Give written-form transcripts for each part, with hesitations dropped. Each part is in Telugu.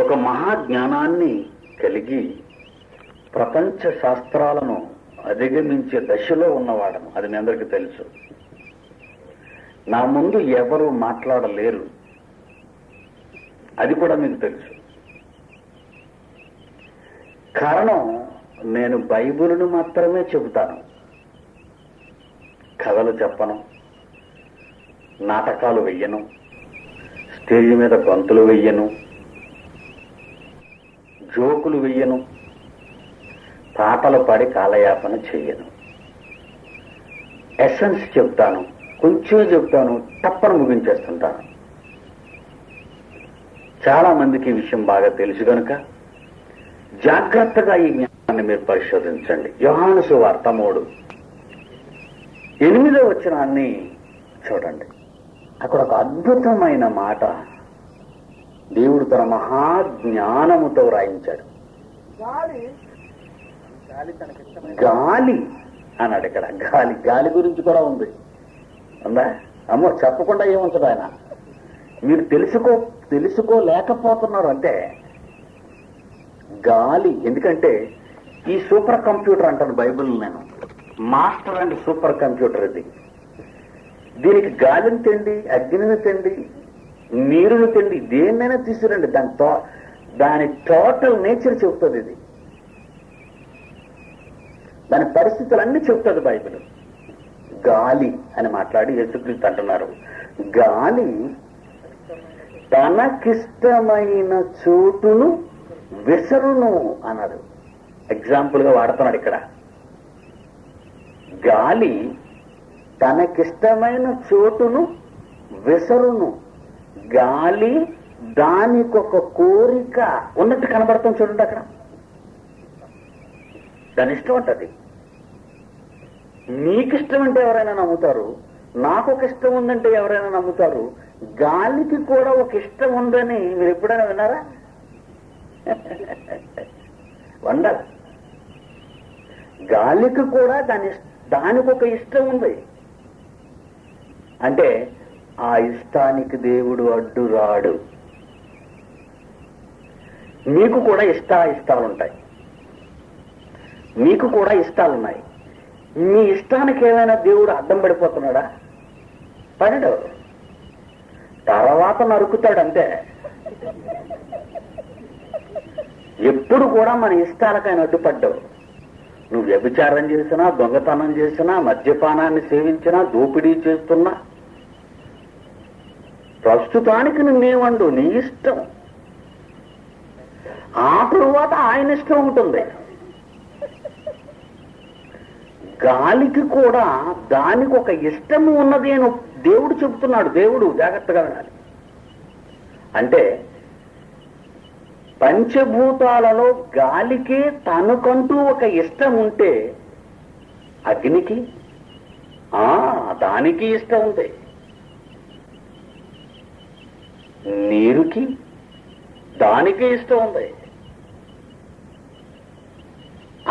ఒక మహాజ్ఞానాన్ని కలిగి ప్రపంచ శాస్త్రాలను అధిగమించే దశలో ఉన్నవాడను. అది మీ అందరికీ తెలుసు. నా ముందు ఎవరు మాట్లాడలేరు, అది కూడా మీకు తెలుసు. కారణం, నేను బైబిలును మాత్రమే చెబుతాను, కథలు చెప్పను, నాటకాలు వెయ్యను, స్టేజ్ మీద గొంతులు వెయ్యను, జోకులు వెయ్యను, పాటలు పాడి కాలయాపన చెయ్యను. ఎసెన్స్ చెప్తాను, కొంచెమే చెప్తాను, తప్పని ముగించేస్తుంటాను. చాలా మందికి ఈ విషయం బాగా తెలుసు కనుక జాగ్రత్తగా ఈ జ్ఞానాన్ని మీరు పరిశోధించండి. యోహాను సువార్త 3:8 వచనాన్ని చూడండి. అక్కడ ఒక అద్భుతమైన మాట దేవుడు తన మహాజ్ఞానముతో రాయించాడు. గాలి అన్నాడు. ఇక్కడ గాలి గురించి కూడా ఉంది. ఉందా? అమ్మో, చెప్పకుండా ఏముంచదు ఆయన. మీరు తెలుసుకోలేకపోతున్నారు అంటే గాలి. ఎందుకంటే ఈ సూపర్ కంప్యూటర్ అంటాను బైబిల్, నేను మాస్టర్ అండ్ సూపర్ కంప్యూటర్. ఇది దీనికి గాలిని తిండి, అగ్నిని తిండి, నీరుని తిండి, దేన్నైనా తీసుకురండి, దాని టోటల్ నేచర్ చెప్తుంది. ఇది దాని పరిస్థితులన్నీ చెప్తుంది బైబిల్. గాలి అని మాట్లాడి యేసుక్రీస్తు అంటున్నారు, గాలి తనకిష్టమైన చోటును విసరును అన్నాడు. ఎగ్జాంపుల్ గా వాడుతున్నాడు ఇక్కడ. గాలి తనకిష్టమైన చోటును విసరును. గాలి దానికొక కోరిక ఉన్నట్టు కనబడతాం చూడండి. అక్కడ దాని ఇష్టం ఉంటుంది. నీకిష్టం అంటే ఎవరైనా నమ్ముతారు, నాకు ఒక ఇష్టం ఉందంటే ఎవరైనా నమ్ముతారు. గాలికి కూడా ఒక ఇష్టం ఉందని మీరు ఎప్పుడైనా విన్నారా? వండర్. గాలికి కూడా దానికి ఒక ఇష్టం ఉంది. అంటే ఆ ఇష్టానికి దేవుడు అడ్డు రాడు. మీకు కూడా ఇష్టాలుంటాయి, మీకు కూడా ఇష్టాలున్నాయి. మీ ఇష్టానికి ఏమైనా దేవుడు అడ్డం పడిపోతున్నాడా? పడడు. తర్వాత నరుకుతాడు అంతే. ఎప్పుడు కూడా మన ఇష్టాలకైనా అడ్డుపడ్డావు. నువ్వు వ్యభిచారం చేసినా, దొంగతనం చేసినా, మద్యపానాన్ని సేవించినా, దోపిడీ చేస్తున్నా, ప్రస్తుతానికి నువ్వేమండు నీ ఇష్టం. ఆ తరువాత ఆయన ఇష్టం ఉంటుంది. గాలికి కూడా దానికి ఒక ఇష్టము ఉన్నది అని దేవుడు చెబుతున్నాడు. దేవుడు జాగ్రత్తగా వినాలి. అంటే పంచభూతాలలో గాలికి తనకంటూ ఒక ఇష్టం ఉంటే అగ్నికి దానికి ఇష్టం ఉంది, నీరుకి దానికి ఇష్టం ఉంది,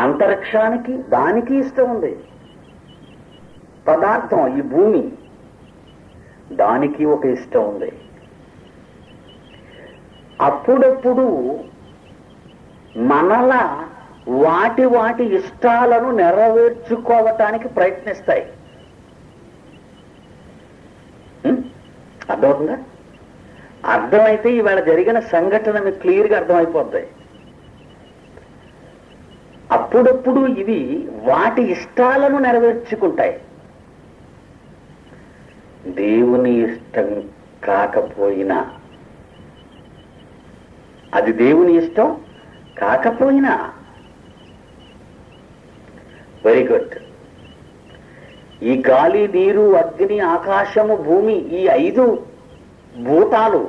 అంతరిక్షానికి దానికి ఇష్టం ఉంది, పదార్థం ఈ భూమి దానికి ఒక ఇష్టం ఉంది. అప్పుడప్పుడు మనలా వాటి ఇష్టాలను నెరవేర్చుకోవటానికి ప్రయత్నిస్తాయి. అర్థమవుతుందా? అర్థమైతే ఇవాళ జరిగిన సంఘటన మీకు క్లియర్గా అర్థమైపోతాయి. అప్పుడప్పుడు ఇవి వాటి ఇష్టాలను నెరవేర్చుకుంటాయి. దేవుని ఇష్టం కాకపోయినా, అది దేవుని ఇష్టం కాకపోయినా, వెరీ గుడ్. ఈ గాలి, నీరు, అగ్ని, ఆకాశము, భూమి, ఈ 5 భూతాలు,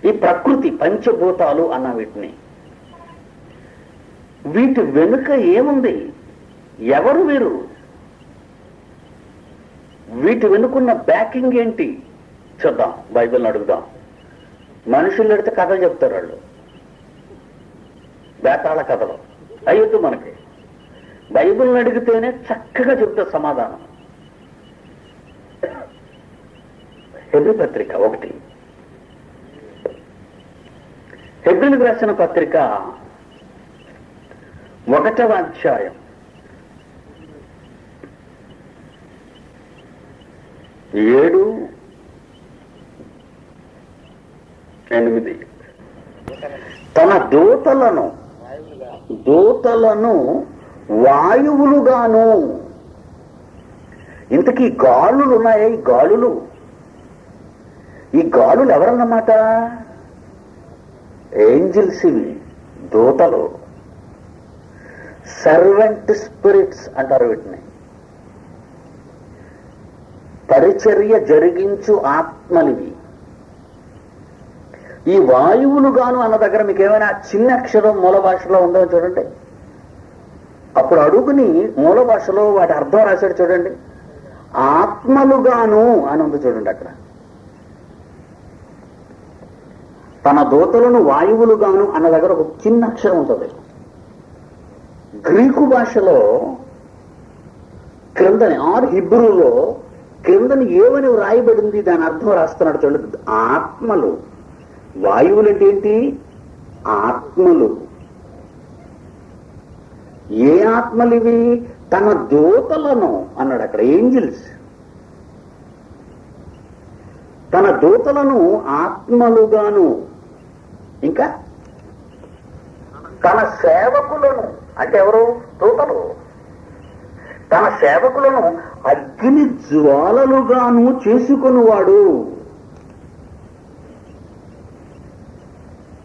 ఈ ప్రకృతి, పంచభూతాలు అన్న వీటి వెనుక ఏముంది? ఎవరు వీరు? వీటి వెనుకున్న బ్యాకింగ్ ఏంటి చూద్దాం. బైబిల్ని అడుగుదాం. మనుషులు అడిగితే కథలు చెప్తారు వాళ్ళు, బేతాళ కథలు. అయ్యొద్దు మనకి. బైబిల్ని అడిగితేనే చక్కగా చెప్తారు సమాధానం. హెబ్రీ పత్రిక 1 హెబ్రీయులకు రాసిన పత్రిక 1వ అధ్యాయం 7, 8. తన దూతలను వాయువులుగాను. ఇంతకీ గాలులు ఉన్నాయి. ఈ గాలులు ఎవరన్నమాట? ఏంజిల్స్. ఇవి దూతలు, సర్వెంట్ స్పిరిట్స్ అంటారు వీటిని. పరిచర్య జరిగించు ఆత్మలివి. ఈ వాయువులుగాను అన్న దగ్గర మీకు ఏమైనా చిన్న అక్షరం మూల భాషలో ఉందో చూడండి. అప్పుడు అడుగుని మూల భాషలో వాటి అర్థం రాశాడు చూడండి. ఆత్మలుగాను అని ఉంది చూడండి. అక్కడ తన దూతలను వాయువులుగాను అన్న దగ్గర ఒక చిన్న అక్షరం ఉంటుంది. గ్రీకు భాషలో క్రిందని హిబ్రూలో క్రిందని ఏమని వ్రాయబడింది, దాని అర్థం రాస్తున్నాడు చూడండి. ఆత్మలు. వాయువులు అంటే ఏంటి? ఆత్మలు. ఏ ఆత్మలు ఇవి? తన దూతలను అన్నాడు అక్కడ. ఏంజిల్స్. తన దూతలను ఆత్మలుగాను, ఇంకా తన సేవకులను, అంటే ఎవరు? దూతలు. తన సేవకులను అగ్ని జ్వాలలుగాను చేసుకునివాడు.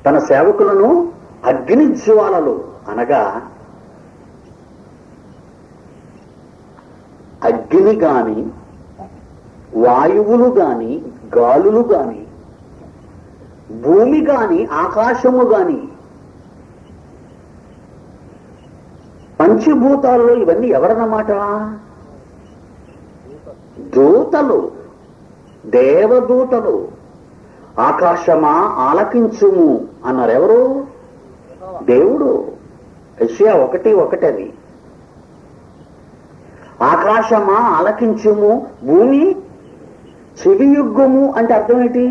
తన సేవకులను అగ్ని జ్వాలలు అనగా అగ్ని గాని, వాయువులు గాని, గాలులు గాని, భూమి గాని, ఆకాశము గాని, పంచభూతాల్లో ఇవన్నీ ఎవరన్నమాట? దూతలు, దేవదూతలు. ఆకాశమా ఆలకించుము అన్నారు. ఎవరు? దేవుడు. యెషయా 1:1 అది. ఆకాశమా ఆలకించుము, భూమి చెవియొగ్గుము అంటే అర్థం ఏంటి?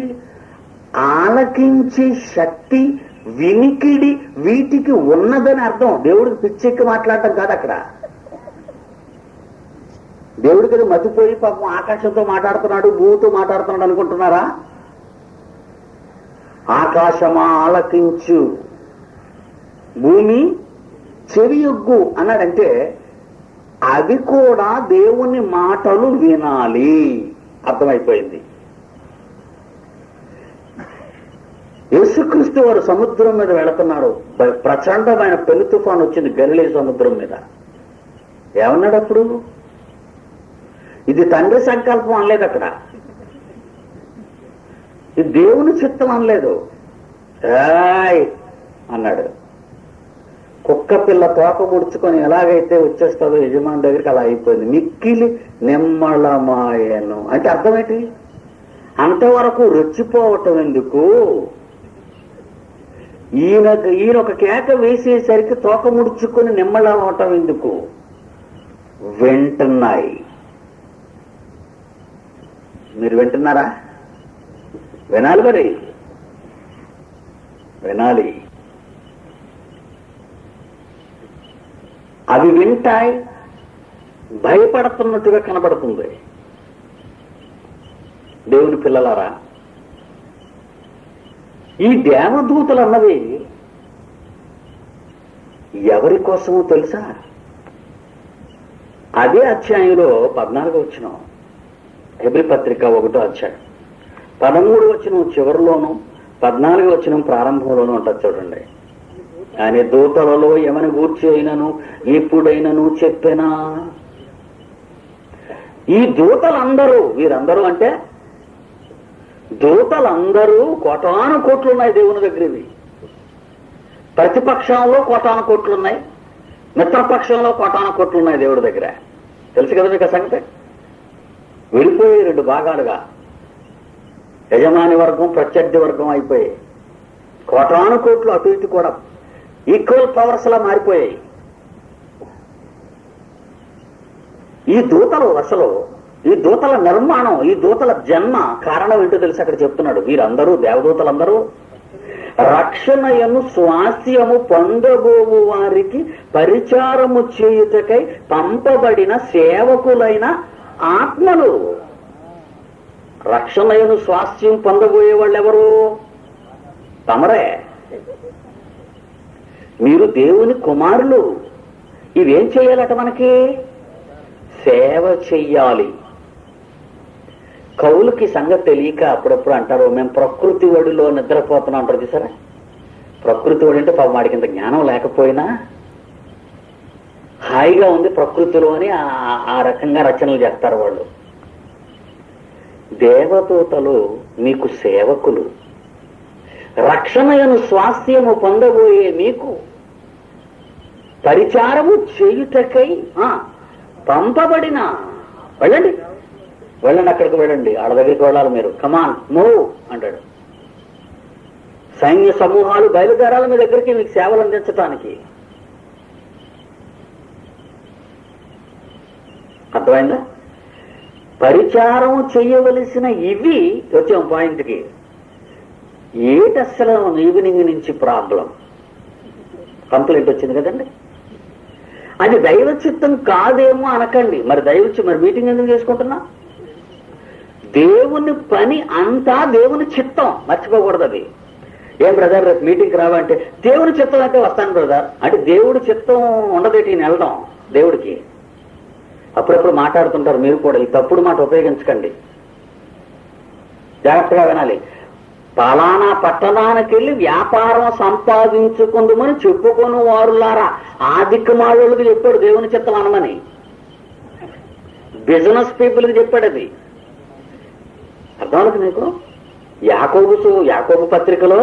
ఆలకించే శక్తి, వినికిడి వీటికి ఉన్నదని అర్థం. దేవుడికి పిచ్చెక్కి మాట్లాడటం కాదు అక్కడ. దేవుడికి అది మతిపోయి పాపం ఆకాశంతో మాట్లాడుతున్నాడు, భూమితో మాట్లాడుతున్నాడు అనుకుంటున్నారా? ఆకాశమా ఆలకించు, భూమి చెవియొగ్గు అన్నాడంటే అవి కూడా దేవుని మాటలు వినాలి. అర్థమైపోయింది. యేసుక్రీస్తు వారు సముద్రం మీద వెళుతున్నారు. ప్రచండమైన పెను తుఫాను వచ్చింది గలిలే సముద్రం మీద. ఏమన్నాడు అప్పుడు? ఇది తండ్రి సంకల్పం అనలేదు అక్కడ. ఇది దేవుని చిత్తం అనలేదు. ఏయ్ అన్నాడు. కుక్క పిల్ల తోక ముడుచుకొని ఎలాగైతే వచ్చేస్తుందో యజమాని దగ్గరికి అలా అయిపోయింది. మిక్కిలి నిమ్మళమాయను అంటే అర్థం ఏంటి? అంతవరకు రెచ్చిపోవటం ఎందుకు? ఈయన ఒక కేక వేసేసరికి తోక ముడుచుకొని నిమ్మళమవటం ఎందుకు? వింటున్నాయి. మీరు వింటున్నారా? వినాలి. మరి వినాలి. అవి వింటాయి. భయపడుతున్నట్టుగా కనబడుతుంది. దేవుని పిల్లలారా, ఈ దేవదూతలు అన్నవి ఎవరి కోసమో తెలుసా? అదే అధ్యాయంలో 14వ వచనం, హెబ్రీ పత్రిక 1వ అధ్యాయం 13వ వచనం చివరిలోను 14వ వచనం ప్రారంభంలోనూ ఉంటుంది చూడండి. ఆయన దూతలలో ఏమని గూర్చి అయినను ఎప్పుడైనను చెప్పినా. ఈ దూతలందరూ, వీరందరూ అంటే దూతలందరూ కోటాను కోట్లున్నాయి దేవుని దగ్గర. ఇవి ప్రతిపక్షంలో కోటాను కోట్లున్నాయి, మిత్రపక్షంలో కోటాను కోట్లున్నాయి దేవుడి దగ్గర. తెలుసు కదా మీకు ఆ సంగతి? వెళ్ళిపోయి 2 భాగాలుగా యజమాని వర్గం, ప్రత్యర్థి వర్గం అయిపోయాయి. కోటాను కోట్లు అటు ఇటు కూడా ఈక్వల్ పవర్స్ లా మారిపోయాయి. ఈ దూతలు అసలు, ఈ దూతల నిర్మాణం, ఈ దూతల జన్మ కారణం ఏంటో తెలిసి అక్కడ చెప్తున్నాడు. వీరందరూ దేవదూతలందరూ రక్షణయను స్వాస్యము పొందబోవు వారికి పరిచారము చేయుటకై పంపబడిన సేవకులైన ఆత్మలు. రక్షణయను స్వాస్యం పొందబోయే వాళ్ళు ఎవరు? తమరే. మీరు దేవుని కుమారులు. ఇవేం చేయాలట? మనకి సేవ చెయ్యాలి. కౌలుకి సంగతి తెలియక అప్పుడప్పుడు అంటారు, మేము ప్రకృతి ఒడిలో నిద్రపోతున్నాం అంటారు చూసారా. ప్రకృతి ఒడి అంటే పాపం వాడికి ఇంత జ్ఞానం లేకపోయినా హాయిగా ఉంది ప్రకృతిలో అని ఆ రకంగా రచనలు చేస్తారు వాళ్ళు. దేవదూతలు మీకు సేవకులు. రక్షణయను స్వాస్థ్యము పొందబోయే మీకు పరిచారము చేయుటకై పంపబడిన. వెళ్ళండి వెళ్ళండి, అక్కడికి వెళ్ళండి, ఆడ దగ్గరికి వెళ్ళాలి మీరు. కమాన్ మూవ్ అంటాడు. సైన్య సమూహాలు బయలుదేరాలి మీ దగ్గరికి మీకు సేవలు అందించటానికి. అర్థమైందా? పరిచారం చేయవలసిన ఇవి. వచ్చాం పాయింట్కి. ఏటి అసలు ఈవినింగ్ నుంచి ప్రాబ్లం? కంప్లైంట్ వచ్చింది కదండి. అది దైవ చిత్తం కాదేమో అనకండి. మరి మరి మీటింగ్ ఎందుకు చేసుకుంటున్నా? దేవుని పని అంతా దేవుని చిత్తం, మర్చిపోకూడదు. అది ఏం బ్రదర్ రేపు మీటింగ్కి రావంటే దేవుని చిత్తం అయితే వస్తాను బ్రదర్ అంటే దేవుడి చిత్తం ఉండదేటి ఈయన వెళ్ళడం దేవుడికి. అప్పుడప్పుడు మాట్లాడుతుంటారు మీరు కూడా, ఈ తప్పుడు మాట ఉపయోగించకండి, జాగ్రత్తగా వినాలి. పలానా పట్టణానికి వెళ్ళి వ్యాపారం సంపాదించుకుందామని చెప్పుకొని వారులారా ఆ దిక్కుమాళ్ళకి చెప్పాడు దేవుని చిత్తం అనమని. బిజినెస్ పీపుల్కి చెప్పాడు అది. అర్థమవుతుంది మీకు? యాకోబు పత్రికలో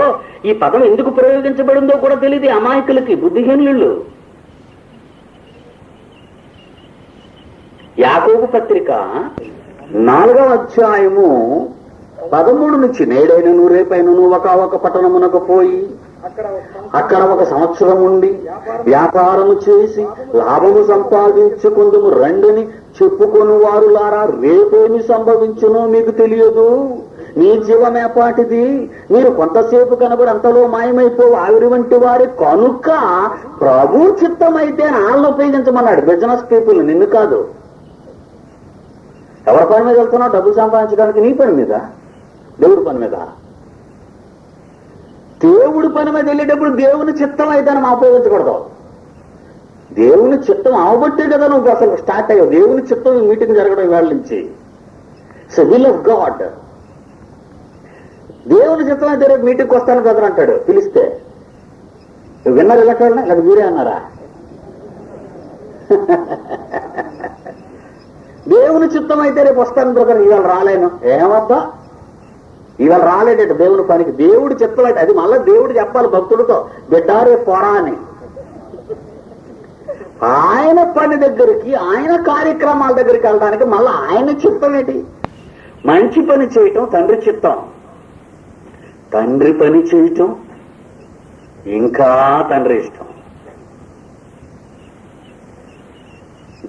ఈ పదం ఎందుకు ప్రయోగించబడిందో కూడా తెలియదు అమాయకులకి, బుద్ధిహీనులు. యాకోబు పత్రిక 4వ అధ్యాయము 13 నుంచి, నేడైనను రేపైనను ఒక పట్టణమునకు పోయి అక్కడ 1 సంవత్సరం ఉండి వ్యాపారము చేసి లాభము సంపాదించుకుందుము రండిని చెప్పుకొని వారులారా రేపేమి సంభవించునో మీకు తెలియదు. మీ జీవమేపాటిది, మీరు కొంతసేపు కనబడి అంతలో మాయమైపోవు ఆవిరి వంటి వారి కనుక ప్రభు చిత్తమైతే వాళ్ళని ఉపయోగించమన్నాడు. బిజినెస్ పీపుల్, నిన్ను కాదు. ఎవరి పని మీద వెళ్తున్నావు? డబ్బు సంపాదించడానికి. నీ పని మీద, దేవుడి పని మీద. దేవుడి పని మీద వెళ్ళేటప్పుడు దేవుని చిత్తం అయితే మనం ఉపయోగించకూడదు. దేవుని చిత్తం అవబట్టే కదా నువ్వు అసలు స్టార్ట్ అయ్యావు. దేవుని చిత్తం ఈ మీటింగ్ జరగడం ఇవాళ నుంచి. So will of God. దేవుని చిత్తం అయితే రేపు మీటింగ్కి వస్తాను బ్రదర్ అంటాడు పిలిస్తే. విన్నారు ఇలా కావాలన్నా లేదా మీరే అన్నారా? దేవుని చిత్తం అయితే రేపు వస్తాను బ్రదర్, ఇవాళ రాలేను. ఏమబ్బా ఇవాళ రాలేడట దేవుని పనికి. దేవుడి చిత్తం అయితే అది మళ్ళీ దేవుడు చెప్పాలి భక్తుడితో, బిడ్డారే పోరా అని. ఆయన పని దగ్గరికి, ఆయన కార్యక్రమాల దగ్గరికి వెళ్ళడానికి మళ్ళీ ఆయన చిత్తం ఏంటి? మంచి పని చేయటం తండ్రి చిత్తం. తండ్రి పని చేయటం ఇంకా తండ్రి ఇష్టం.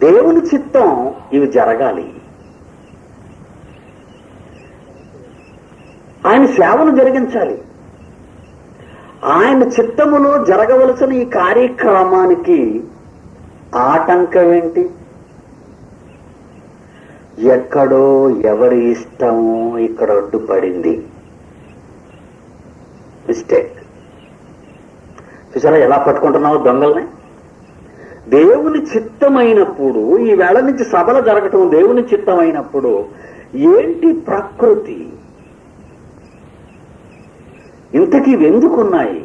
దేవుని చిత్తం ఇవి జరగాలి. ఆయన సేవను జరిగించాలి. ఆయన చిత్తములో జరగవలసిన ఈ కార్యక్రమానికి ఆటంకం ఏంటి? ఎక్కడో ఎవరి ఇష్టమో ఇక్కడ అడ్డుపడింది. మిస్టేక్. చూసారా ఎలా పట్టుకుంటున్నావు దొంగల్ని? దేవుని చిత్తమైనప్పుడు, ఈ వేళ నుంచి సభలు జరగటం దేవుని చిత్తమైనప్పుడు ఏంటి ప్రకృతి? ఇంతకీ ఎందుకున్నాయి?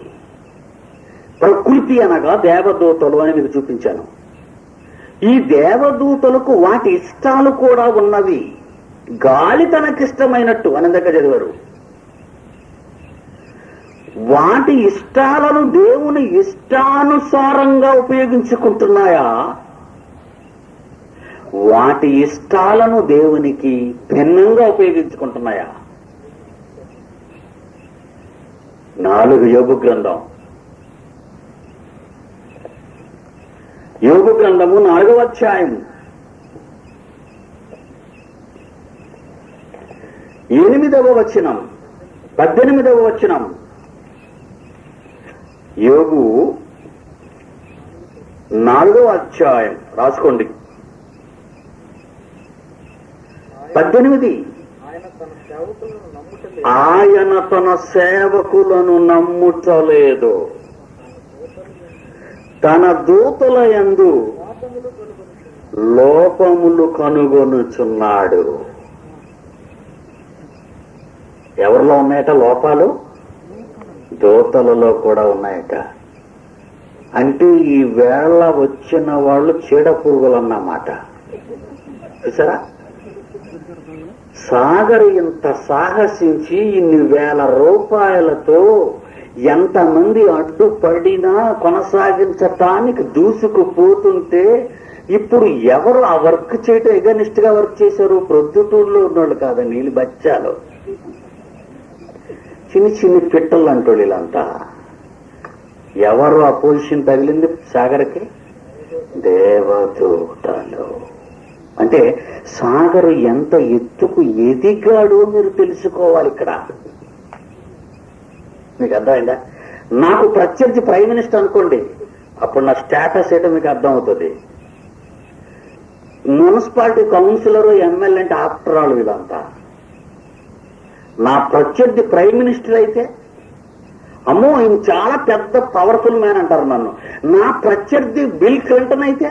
ప్రకృతి అనగా దేవదూతలు అని మీకు చూపించాను. ఈ దేవదూతలకు వాటి ఇష్టాలు కూడా ఉన్నవి. గాలి తనకిష్టమైనట్టు అని దగ్గర చదివారు. వాటి ఇష్టాలను దేవుని ఇష్టానుసారంగా ఉపయోగించుకుంటున్నాయా? వాటి ఇష్టాలను దేవునికి భిన్నంగా ఉపయోగించుకుంటున్నాయా? 4 యోబు గ్రంథం. యోబు గ్రంథము 4వ అధ్యాయం 8వ వచనం 18వ వచనం. యోబు 4వ అధ్యాయం రాసుకోండి. 18. ఆయన తన సేవకులను నమ్ముటలేదు, తన దూతల యందు లోపములు కనుగొనుచున్నాడు. ఎవరిలో ఉన్నాయట లోపాలు? దూతలలో కూడా ఉన్నాయట. అంటే ఈ వేళ వచ్చిన వాళ్ళు చీడ పురుగులు అన్నమాట. చూసారా? సాగర్ ఇంత సాహసించి ఇన్ని వేల రూపాయలతో ఎంతమంది అడ్డుపడినా కొనసాగించటానికి దూసుకుపోతుంటే ఇప్పుడు ఎవరు ఆ వర్క్ చేయటం ఎగనిస్ట్ గా వర్క్ చేశారు? ప్రొద్దుటూరులో ఉన్నోళ్ళు కాదండి, వీళ్ళు బచ్చాలు, చిన్ని చిన్ని పిట్టలు అంటోళ్ళు వీళ్ళంతా. ఎవరు ఆ పొజిషన్ తగిలింది సాగర్కి? దేవదూతలు. అంటే సాగరు ఎంత ఎత్తుకు ఎదిగాడో మీరు తెలుసుకోవాలి ఇక్కడ. మీకు అర్థమైందా? నాకు ప్రత్యర్థి ప్రైమ్ మినిస్టర్ అనుకోండి, అప్పుడు నా స్టేటస్ ఏంటో మీకు అర్థం అవుతుంది. మున్సిపాలిటీ కౌన్సిలర్, ఎమ్మెల్యే అంటే ఆఫ్టర్ ఆల్ వీళ్ళంతా. నా ప్రత్యర్థి ప్రైమ్ మినిస్టర్ అయితే అమ్మో ఈయన చాలా పెద్ద పవర్ఫుల్ మ్యాన్ అంటారు నన్ను. నా ప్రత్యర్థి బిల్ క్లింటన్ అయితే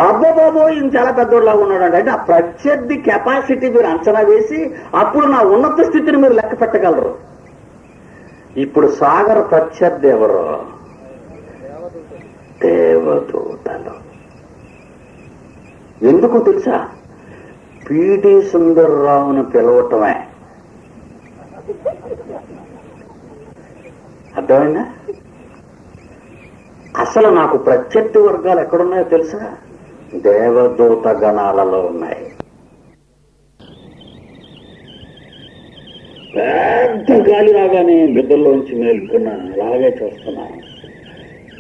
అబ్బో బాబో ఈయన చాలా పెద్దోళ్ళలాగా ఉన్నాడు అంటే ఆ ప్రత్యర్థి కెపాసిటీ మీరు అంచనా వేసి అప్పుడు నా ఉన్నత స్థితిని మీరు లెక్క పెట్టగలరు. ఇప్పుడు సాగర్ ప్రత్యర్థి ఎవరు? దేవదూతలు. ఎందుకు తెలుసా? పిటి సుందర్రావును పిలవటమే. అర్థమైందా? అసలు నాకు ప్రత్యర్థి వర్గాలు ఎక్కడున్నాయో తెలుసా? దేవదూత గణాలలో ఉన్నాయి. పెద్ద గాలి రాగానే బిడ్డల్లోంచి మేలుకున్నా, అలాగే చూస్తున్నా.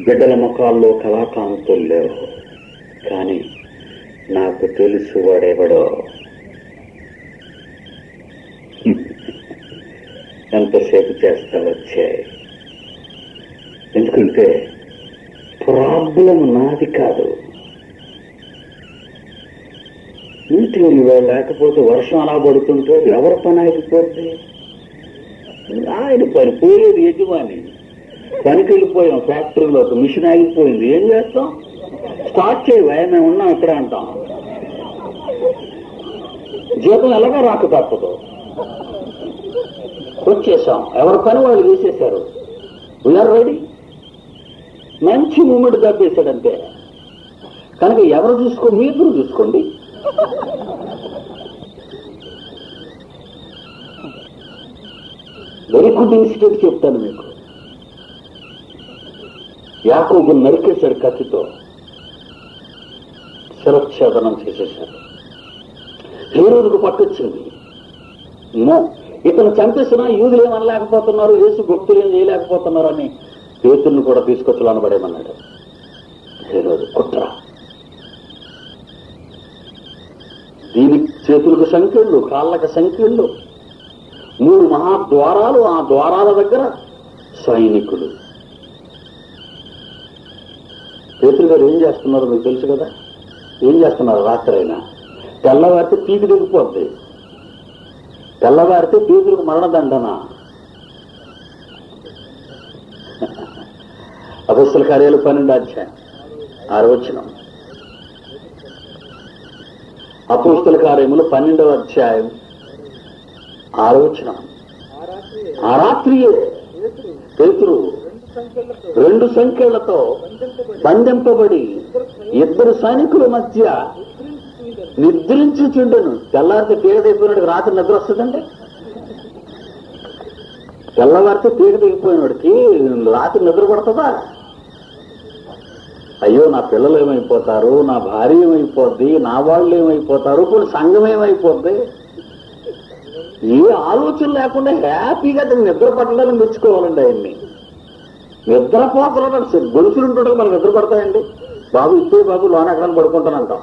బిడ్డల ముఖాల్లో కళాకాంతులు లేవు, కానీ నాకు తెలుసు వాడెవడో. ఎంతసేపు చేస్తా వచ్చాయి. ఎందుకంటే ప్రాబ్లం నాది కాదు. నీటి లేకపోతే వర్షం అలా పడుతుంటే ఎవరి పని ఆగిపోద్ది? ఆయన పని పోయేది యజమాని. పనికి వెళ్ళిపోయాం ఫ్యాక్టరీలో, ఒక మిషన్ ఆగిపోయింది, ఏం చేస్తాం? స్టార్ట్ చేయవా, మేము ఉన్నాం ఇక్కడ అంటాం. జీతం ఎలాగా రాక తప్పదు. వచ్చేసాం, ఎవరి పని వాళ్ళు చేసేశారు. We are ready. మంచి మూమెంట్ దబ్బేశాడంతే. కనుక ఎవరు చూసుకో, మీ ఇద్దరు చూసుకోండి. వెరీ గుడ్ ఇన్సిడెంట్ చెప్తాను మీకు. యాకోబు నరికేశాడు కత్తితో, శిరచ్ఛేదనం చేసేశాడు. హేరోదుకు పట్టొచ్చింది. ఇతను చంపేసినా యూదులు ఏమనలేకపోతున్నారు, యేసు భక్తులు ఏం చేయలేకపోతున్నారు అని పేతురుని కూడా తీసుకొచ్చి లోనబడేమన్నాడు. హేరోదు కుట్ర. దీనికి చేతులకు సంఖ్యలు, కాళ్ళకి సంఖ్యలు, 3 మహాద్వారాలు, ఆ ద్వారాల దగ్గర సైనికులు. పేతురు గారు ఏం చేస్తున్నారు మీకు తెలుసు కదా? ఏం చేస్తున్నారు? రాత్రైనా తెల్లవారితే పీకి దిగిపోద్ది. తెల్లవారితే పేతురుకు మరణదండన. అపొస్తలుల కార్యాలు 12వ అధ్యాయం 6వ వచనం. అపొస్తలుల కార్యములు 12వ అధ్యాయం 6వ వచనం. ఆ రాత్రియే పేతురు 2 సంఖ్యలతో బంధింపబడి 2 సైనికుల మధ్య నిద్రించుచుండెను. తెల్లారితే పీక దిగిపోయినాడికి రాత్రి నిద్ర వస్తుందండి. తెల్లవారితే పీక దిగిపోయినాడికి రాత్రి నిద్ర పడుతుందా? అయ్యో నా పిల్లలు ఏమైపోతారు, నా భార్య ఏమైపోద్ది, నా వాళ్ళు ఏమైపోతారు, ఇప్పుడు సంఘం ఏమైపోద్ది, ఏ ఆలోచన లేకుండా హ్యాపీగా నిద్ర పట్టడానికి మెచ్చుకోవాలండి. ఆయన్ని నిద్రపోతలు గొలుసులుంటుంటే మనకు నిద్ర పడతాయండి. బాబు ఇప్పే బాబు లోన ఎక్కడ పడుకుంటానంటాం.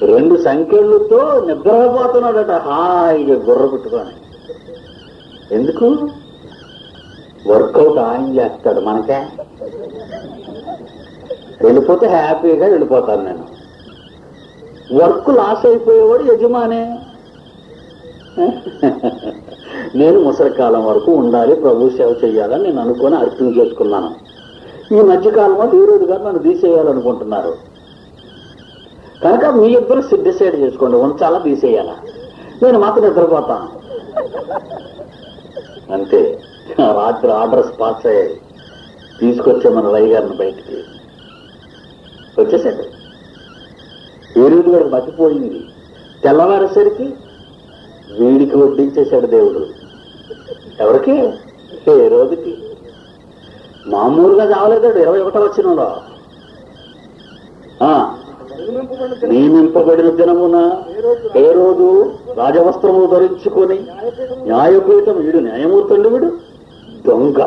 2 సంఖ్యలతో నిద్రపోతున్నాడట హాయిగా గుర్ర పెట్టుకొని. ఎందుకు? వర్కౌట్ ఆయన చేస్తాడు, మనకే వెళ్ళిపోతే హ్యాపీగా వెళ్ళిపోతాను నేను. వర్క్ లాస్ అయిపోయేవాడు యజమానే. నేను ముసలికాలం వరకు ఉండాలి, ప్రభు సేవ చేయాలని నేను అనుకుని అర్థం చేసుకున్నాను. ఈ మధ్యకాలంలో దేవుడు గారు నన్ను తీసేయాలనుకుంటున్నారు కనుక మీ ఇద్దరు డిసైడ్ చేసుకోండి, ఉంచాలా తీసేయాలా. నేను మాత్రం నిద్రపోతాను అంతే. రాత్రి ఆర్డర్స్ పాస్ అయ్యాయి, తీసుకొచ్చే మన రై గారిని బయటికి వచ్చేసాడు. ఏ రోజు గారు మతిపోయింది. తెల్లవారేసరికి వీడికి వడ్డించేశాడు దేవుడు. ఎవరికి? ఏ రోజుకి. మామూలుగా చావలేదాడు 21వ వచనంలో. నియమింపబడిన దినమున ఏ రోజు రాజవస్త్రము ధరించుకొని న్యాయపీఠం, వీడు న్యాయమూర్తండి, వీడు దొంగ,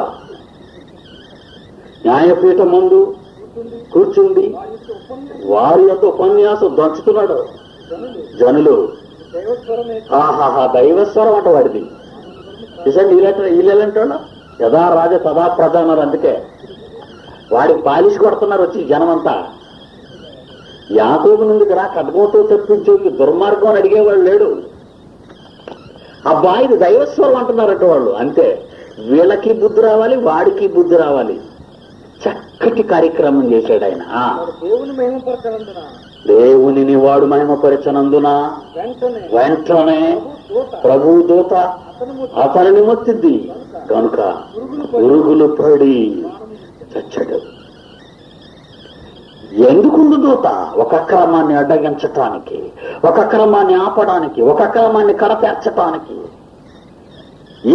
న్యాయపీఠం ముందు కూర్చుండి వారి యొక్క ఉపన్యాసం దంచుతున్నాడు. జనులు ఆహాహా దైవస్వరం అంట వాడిది. నిజంగా వీళ్ళంటాడు యథా రాజ తదా ప్రజ అన్నారు. అందుకే వాడికి పాలిష్ కొడుతున్నారు వచ్చి జనమంతా. యాకోబు నుండి రా కడ్గంతో తప్పించే దుర్మార్గం అని అడిగేవాళ్ళు లేడు. అబ్బా ఇది దైవస్వరం అంటున్నారట వాళ్ళు. అంతే, వీళ్ళకి బుద్ధి రావాలి, వాడికి బుద్ధి రావాలి. చక్కటి కార్యక్రమం చేశాడు ఆయన. దేవునిని వాడు మహిమపరచనందున వెంటనే ప్రభు దూత అతనిని మొత్తింది కనుక పురుగులు పడి చచ్చాడు. ఎందుకుంది దూత? ఒక క్రమాన్ని అడ్డగించటానికి, ఒక క్రమాన్ని ఆపడానికి, ఒక క్రమాన్ని కడతేర్చటానికి.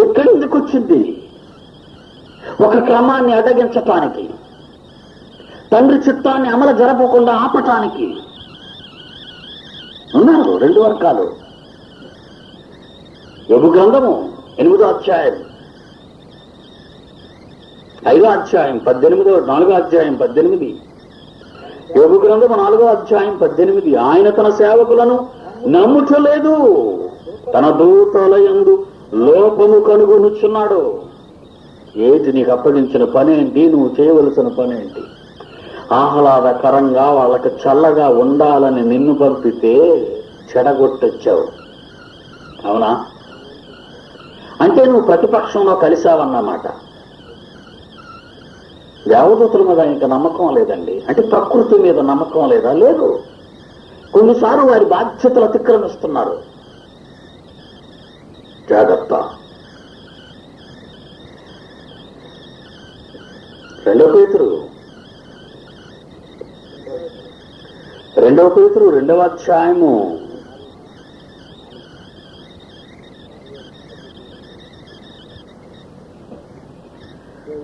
ఎక్కడి ఎందుకు వచ్చింది? ఒక క్రమాన్ని అడ్డగించటానికి, తండ్రి చిత్తాన్ని అమలు జరపకుండా ఆపటానికి. ఉన్నారు రెండు వర్గాలు. యోబు గ్రంథము 8వ అధ్యాయం 5వ అధ్యాయం 18, 4వ అధ్యాయం 18. యోబు గ్రంథము 4వ అధ్యాయం 18. ఆయన తన సేవకులను నమ్ముటలేదు, తన దూతల యందు లోపము కనుగొనుచున్నాడు. ఏంటి నీకు అప్పగించిన పనేంటి? నువ్వు చేయవలసిన పనేంటి? ఆహ్లాదకరంగా వాళ్ళకి చల్లగా ఉండాలని నిన్ను పంపితే చెడగొట్టొచ్చావు. అవునా? అంటే నువ్వు ప్రతిపక్షంలో కలిసావన్నమాట. దేవదూతల మీద ఇంకా నమ్మకం లేదండి. అంటే ప్రకృతి మీద నమ్మకం లేదా? లేదు. కొన్నిసార్లు వారి బాధ్యతలు అతిక్రమిస్తున్నారు. జాగ్రత్త. 2 పేతురు 2వ అధ్యాయము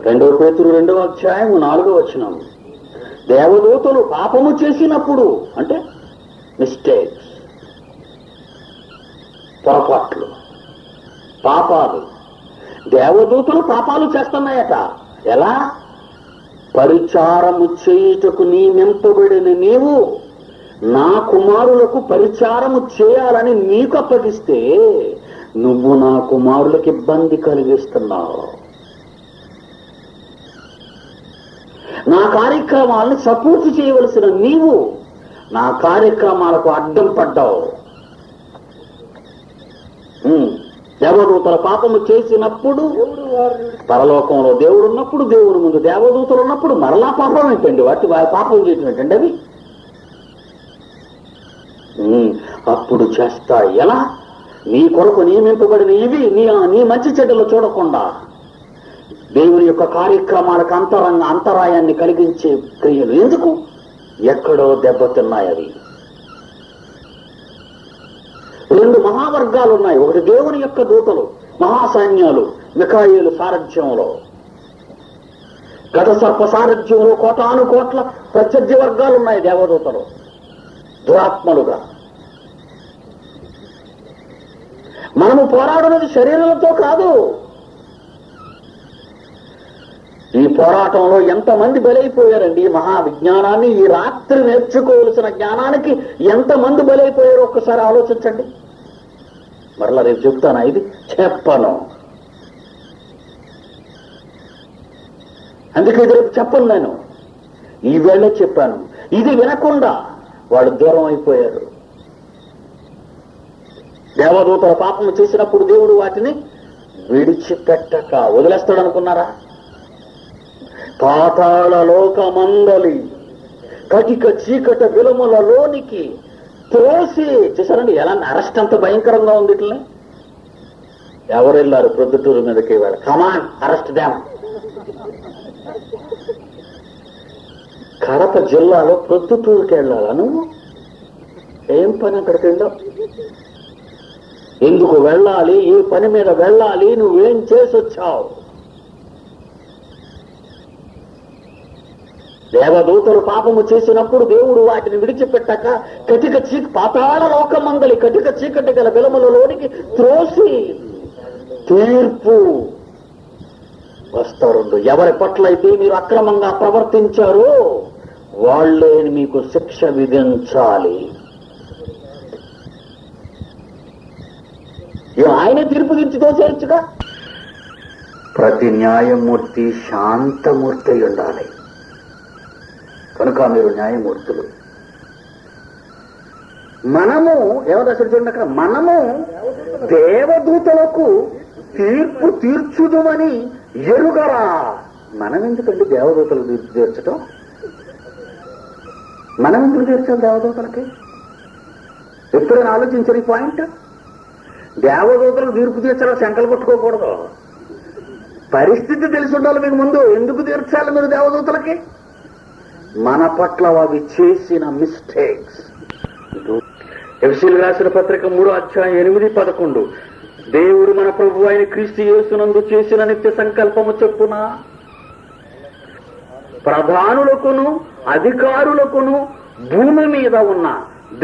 2 పేతురు 2వ అధ్యాయము 4వ వచనం. దేవదూతలు పాపము చేసినప్పుడు, అంటే మిస్టేక్స్, పొరపాట్లు, పాపాలు, దేవదూతలు పాపాలు చేస్తున్నాయట. ఎలా? పరిచారము చేయుటకు నియమింపబడిన నీవు నా కుమారులకు పరిచారము చేయాలని నీకు అప్పగిస్తే నువ్వు నా కుమారులకు ఇబ్బంది కలిగిస్తున్నావు. నా కార్యక్రమాలను సపోర్ట్ చేయవలసిన నీవు నా కార్యక్రమాలకు అడ్డం పడ్డావు. దేవదూతల పాపము చేసినప్పుడు, పరలోకంలో దేవుడు ఉన్నప్పుడు, దేవుని ముందు దేవదూతలు ఉన్నప్పుడు మరలా పాపం ఏంటండి? వాటి పాపం చేయటం ఏంటండి అవి? అప్పుడు చేస్తా. ఎలా? నీ కొరకు నియమింపబడిన ఇవి నీ మంచి చెడ్డలు చూడకుండా దేవుని యొక్క కార్యక్రమాలకు అంతరాయాన్ని కలిగించే క్రియలు ఎందుకు? ఎక్కడో దెబ్బతిన్నాయి అవి. 2 మహావర్గాలు ఉన్నాయి. ఒకటి దేవుని యొక్క దూతలు, మహాసైన్యాలు, మిఖాయేలు సారథ్యంలో, ఘట సర్ప సారథ్యంలో కోటాను కోట్ల ప్రత్యర్థి వర్గాలు ఉన్నాయి. దేవదూతలు దురాత్మలుగా. మనము పోరాడున్నది శరీరాలతో కాదు. ఈ పోరాటంలో ఎంతమంది బలైపోయారండి? ఈ మహావిజ్ఞానాన్ని, ఈ రాత్రి నేర్చుకోవలసిన జ్ఞానానికి ఎంతమంది బలైపోయారో ఒక్కసారి ఆలోచించండి. మరలా రేపు చెప్తాను, ఇది చెప్పను. అందుకే ఇది రేపు చెప్పను, నేను ఈవేళ చెప్పాను. ఇది వినకుండా వాళ్ళు దూరం అయిపోయారు. దేవదూతల పాపము చేసినప్పుడు దేవుడు వాటిని విడిచిపెట్టక వదిలేస్తాడు అనుకున్నారా? పాతాళ లోకమందలి కటిక చీకట విలుమలలోనికి త్రోసి చూసారండి. ఎలా అరెస్ట్ అంత భయంకరంగా ఉంది. ఇట్లనే ఎవరు వెళ్ళారు ప్రొద్దుటూరు మీదకి? వెళ్ళ కమాన్ అరెస్ట్ దేమ. కడప జిల్లాలో ప్రొద్దుటూరుకి వెళ్ళాలా నువ్వు? ఏం పని అక్కడికి వెళ్ళావు? ఎందుకు వెళ్ళాలి? ఏ పని మీద వెళ్ళాలి? నువ్వేం చేసి వచ్చావు? దేవదూతలు పాపము చేసినప్పుడు దేవుడు వాటిని విడిచిపెట్టక కటిక పాతాళ లోకమందలి కటిక చీకటి గల వెలుమలలోనికి త్రోసి తీర్పు వస్తారు. ఎవరి పట్ల అయితే మీరు అక్రమంగా ప్రవర్తించారో వాళ్లే మీకు శిక్ష విధించాలి. ఆయనే తీర్పు తీర్చితో చేయొచ్చుగా. ప్రతి న్యాయమూర్తి శాంతమూర్తి అయి ఉండాలి. కనుక మీరు న్యాయమూర్తులు. మనము ఏమరాశాడు చూడండి అక్కడ, మనము దేవదూతలకు తీర్పు తీర్చుదుమని ఎరుగరా. మనం ఎందుకండి దేవదూతలకు తీర్పు తీర్చడం? మనం ఎందుకు తీర్చాలి దేవదూతలకి? ఎప్పుడైనా ఆలోచించారు ఈ పాయింట్? దేవదూతలకు తీర్పు తీర్చాలో శంకలు కొట్టుకోకూడదు. పరిస్థితి తెలిసి ఉండాలి మీకు ముందు. ఎందుకు తీర్చాలి మీరు దేవదూతలకి? మన పట్ల అవి చేసిన మిస్టేక్స్. ఎఫెసీయులకు రాసిన పత్రిక 3:8-11 దేవుడు మన ప్రభు అయిన క్రీస్తు యేసునందు చేసిన నిత్య సంకల్పము చొప్పున ప్రధానులకును అధికారులకును భూమి మీద ఉన్న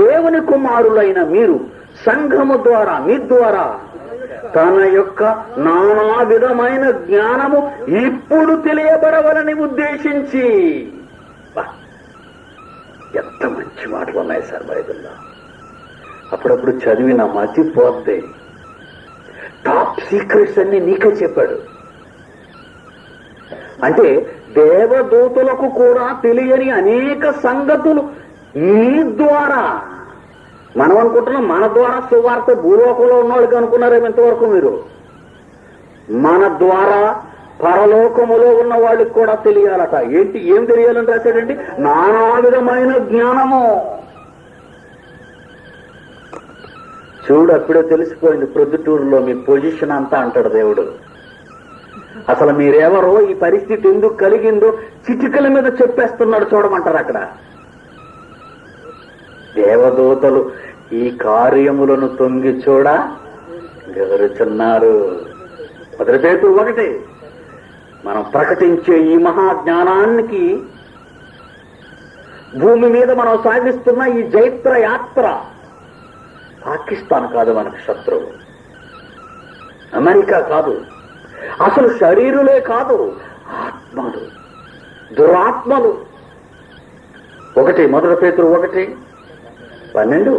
దేవుని కుమారులైన మీరు సంఘము ద్వారా మీ ద్వారా తన యొక్క నానా విధమైన జ్ఞానము ఇప్పుడు తెలియబడవలని ఉద్దేశించి. ఎంత మంచి మాటలు ఉన్నాయి సార్ బైబిల్లో. అప్పుడప్పుడు చదివిన మతిపోద్ది. టాప్ సీక్రెట్స్ అన్ని నీకే చెప్పాడు. అంటే దేవదూతలకు కూడా తెలియని అనేక సంగతులు నీ ద్వారా. మనం అనుకుంటున్నాం మన ద్వారా సువార్త భూలోకంలో ఉన్నవాళ్ళకి అనుకున్నారేమో ఇంతవరకు మీరు. మన ద్వారా పరలోకములో ఉన్న వాళ్ళకి కూడా తెలియాలట. ఏంటి? ఏం తెలియాలని రాశాడండి? నానా విధమైన జ్ఞానము. చూడు, అప్పుడే తెలిసిపోయింది ప్రొద్దుటూరులో మీ పొజిషన్ అంతా అంటాడు దేవుడు. అసలు మీరెవరో, ఈ పరిస్థితి ఎందుకు కలిగిందో చిటికల మీద చెప్పేస్తున్నాడు. చూడమంటారు అక్కడ. దేవదూతలు ఈ కార్యములను తొంగి చూడ గెలుచున్నారు. 1 పేతురు 1. మనం ప్రకటించే ఈ మహాజ్ఞానానికి భూమి మీద మనం సాగిస్తున్న ఈ జైత్ర యాత్ర పాకిస్తాన్ కాదు మనకు శత్రువు, అమెరికా కాదు, అసలు శరీరులే కాదు, ఆత్మలు, దురాత్మలు. 1 పేతురు 1:12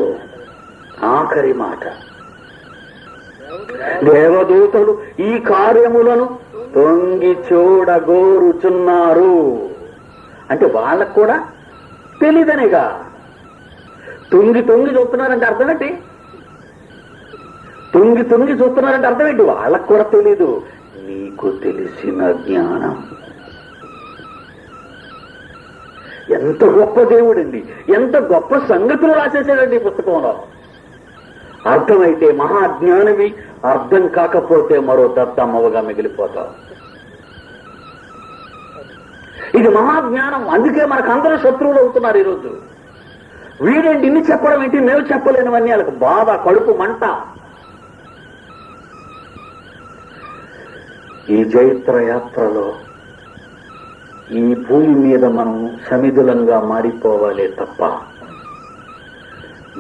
ఆఖరి మాట. దేవదూతలు ఈ కార్యములను తొంగి చూడగోరుచున్నారు. అంటే వాళ్ళకు కూడా తెలీదనేగా. తుంగి చూస్తున్నారంటే అర్థం ఏంటి? తుంగి చూస్తున్నారంటే అర్థం ఏంటి? వాళ్ళకు కూడా తెలీదు. నీకు తెలిసిన జ్ఞానం. ఎంత గొప్ప దేవుడండి! ఎంత గొప్ప సంగతులు రాసేసాడండి ఈ పుస్తకంలో. అర్థమైతే మహాజ్ఞానివి, అర్థం కాకపోతే మరో దద్దమ్మగా మిగిలిపోతావు. ఇది మహాజ్ఞానం. అందుకే మనకు అందరూ శత్రువులు అవుతున్నారు ఈరోజు. వీడేంటి ఇన్ని చెప్పడం ఏంటి, మేము చెప్పలేనివన్నీ వాళ్ళకి బాధ, కడుపు మంట. ఈ జైత్ర యాత్రలో ఈ భూమి మీద మనం సమిధులంగా మారిపోవాలే తప్ప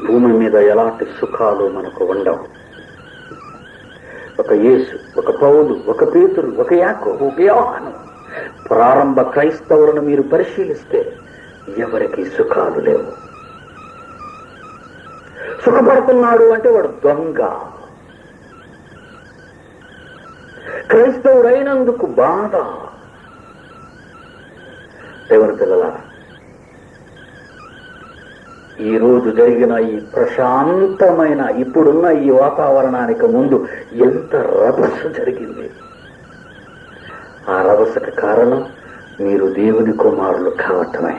భూమి మీద ఎలాంటి సుఖాలు మనకు ఉండవు. ఒక యేసు, ఒక పౌలు, ఒక పేతురు, ఒక యాకోబు, ఒక యోహాను, ప్రారంభ క్రైస్తవులను మీరు పరిశీలిస్తే ఎవరికి సుఖాలు లేవు. సుఖపడుతున్నాడు అంటే వాడు దొంగ. క్రైస్తవుడైనందుకు బాధ. దేవుని పిల్లలారా, ఈ రోజు జరిగిన ఈ ప్రశాంతమైన ఇప్పుడున్న ఈ వాతావరణానికి ముందు ఎంత రభస జరిగింది. ఆ రభసకు కారణం మీరు దేవుని కుమారులు కావటమే.